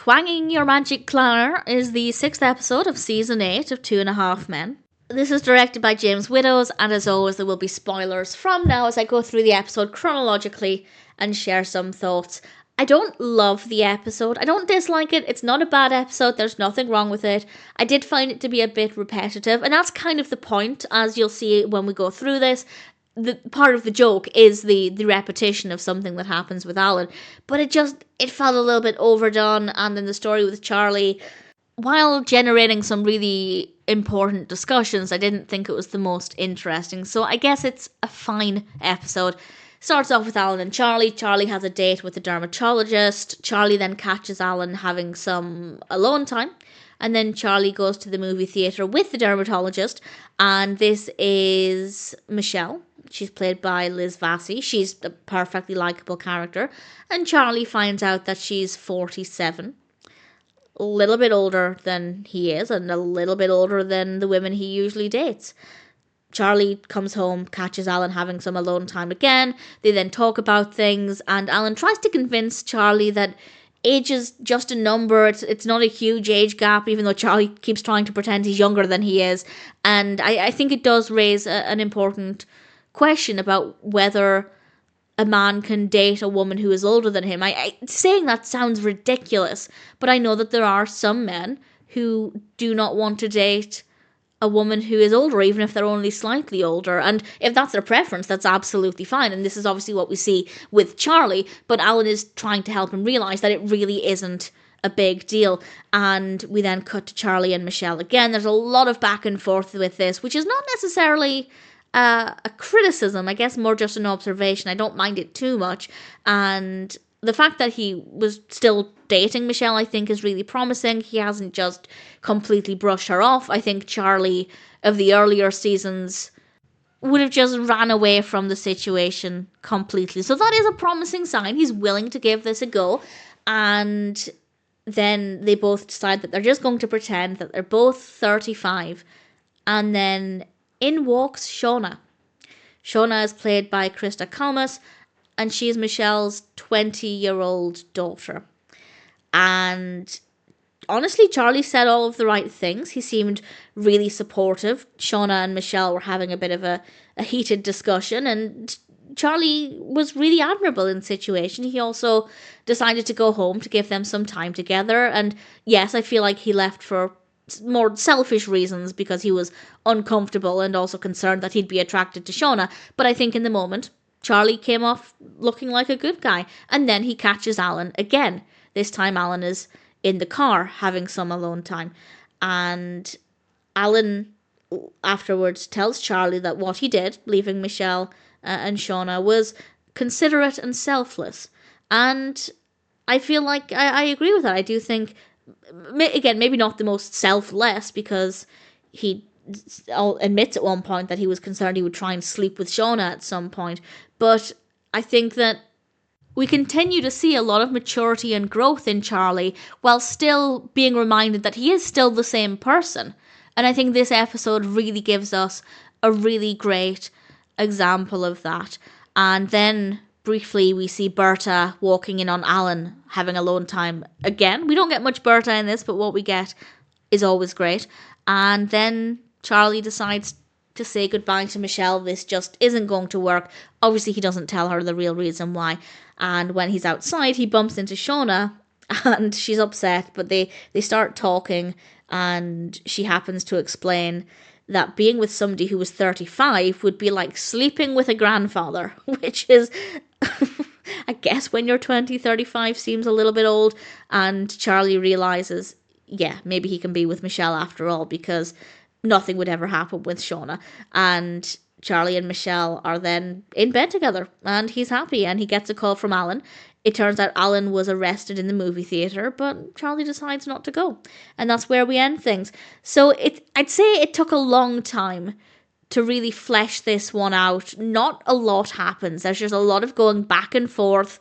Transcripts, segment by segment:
Twanging Your Magic Clanger is the 6th episode of Season 8 of 2.5 Men. This is directed by James Widdoes, and as always there will be spoilers from now as I go through the episode chronologically and share some thoughts. I don't love the episode. I don't dislike it. It's not a bad episode. There's nothing wrong with it. I did find it to be a bit repetitive, and that's kind of the point, as you'll see when we go through this. The part of the joke is the repetition of something that happens with Alan, but it felt a little bit overdone. And then the story with Charlie, while generating some really important discussions, I didn't think it was the most interesting. So I guess it's a fine episode. Starts off with Alan and Charlie. Charlie has a date with the dermatologist. Charlie then catches Alan having some alone time. And then Charlie goes to the movie theatre with the dermatologist. And this is Michelle. She's played by Liz Vassey. She's a perfectly likeable character. And Charlie finds out that she's 47. A little bit older than he is, and a little bit older than the women he usually dates. Charlie comes home, catches Alan having some alone time again. They then talk about things, and Alan tries to convince Charlie that age is just a number. It's not a huge age gap, even though Charlie keeps trying to pretend he's younger than he is. And I think it does raise an important question about whether a man can date a woman who is older than him. Saying that sounds ridiculous, but I know that there are some men who do not want to date a woman who is older, even if they're only slightly older. And if that's their preference, that's absolutely fine. And this is obviously what we see with Charlie, but Alan is trying to help him realise that it really isn't a big deal. And we then cut to Charlie and Michelle again. There's a lot of back and forth with this, which is not necessarily a criticism, I guess more just an observation. I don't mind it too much. And the fact that he was still dating Michelle, I think, is really promising. He hasn't just completely brushed her off. I think Charlie of the earlier seasons would have just ran away from the situation completely. So that is a promising sign. He's willing to give this a go. And then they both decide that they're just going to pretend that they're both 35. And then in walks Shauna. Shauna is played by Krista Kalmus, and she's Michelle's 20-year-old daughter. And honestly, Charlie said all of the right things. He seemed really supportive. Shauna and Michelle were having a bit of a heated discussion, and Charlie was really admirable in the situation. He also decided to go home to give them some time together. And yes, I feel like he left for more selfish reasons because he was uncomfortable and also concerned that he'd be attracted to Shauna. But I think in the moment, Charlie came off looking like a good guy. And then he catches Alan again. This time Alan is in the car having some alone time. And Alan afterwards tells Charlie that what he did, leaving Michelle and Shauna, was considerate and selfless. And I feel like I agree with that. I do think, again, maybe not the most selfless, because he admits at one point that he was concerned he would try and sleep with Shauna at some point. But I think that we continue to see a lot of maturity and growth in Charlie while still being reminded that he is still the same person. And I think this episode really gives us a really great example of that. And then briefly we see Berta walking in on Alan having alone time again. We don't get much Berta in this, but what we get is always great. And then Charlie decides to say goodbye to Michelle. This just isn't going to work. Obviously he doesn't tell her the real reason why. And when he's outside, he bumps into Shauna and she's upset, but they start talking, and she happens to explain that being with somebody who was 35 would be like sleeping with a grandfather, which is, I guess when you're 20, 35 seems a little bit old. And Charlie realizes, yeah, maybe he can be with Michelle after all, because nothing would ever happen with Shauna. And Charlie and Michelle are then in bed together, and he's happy, and he gets a call from Alan. It turns out Alan was arrested in the movie theatre, but Charlie decides not to go. And that's where we end things. So I'd say it took a long time to really flesh this one out. Not a lot happens. There's just a lot of going back and forth,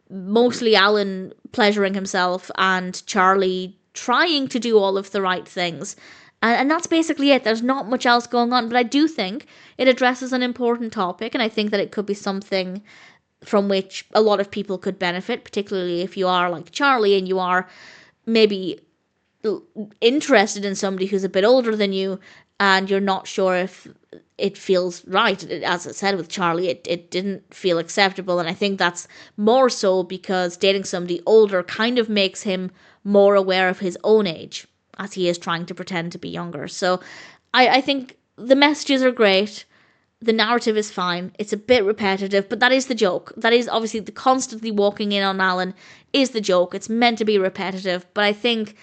mostly Alan pleasuring himself and Charlie trying to do all of the right things. And that's basically it. There's not much else going on. But I do think it addresses an important topic, and I think that it could be something from which a lot of people could benefit, particularly if you are like Charlie and you are maybe interested in somebody who's a bit older than you, and you're not sure if it feels right. As I said with Charlie, it didn't feel acceptable, and I think that's more so because dating somebody older kind of makes him more aware of his own age, as he is trying to pretend to be younger. So I think the messages are great. The narrative is fine. It's a bit repetitive, but that is the joke. That is obviously the constantly walking in on Alan is the joke. It's meant to be repetitive, but I think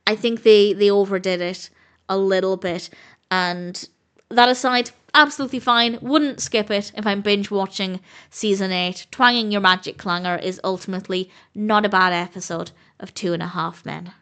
they overdid it a little bit. And that aside, absolutely fine. Wouldn't skip it if I'm binge watching season 8. Twanging Your Magic Clanger is ultimately not a bad episode of 2.5 Men.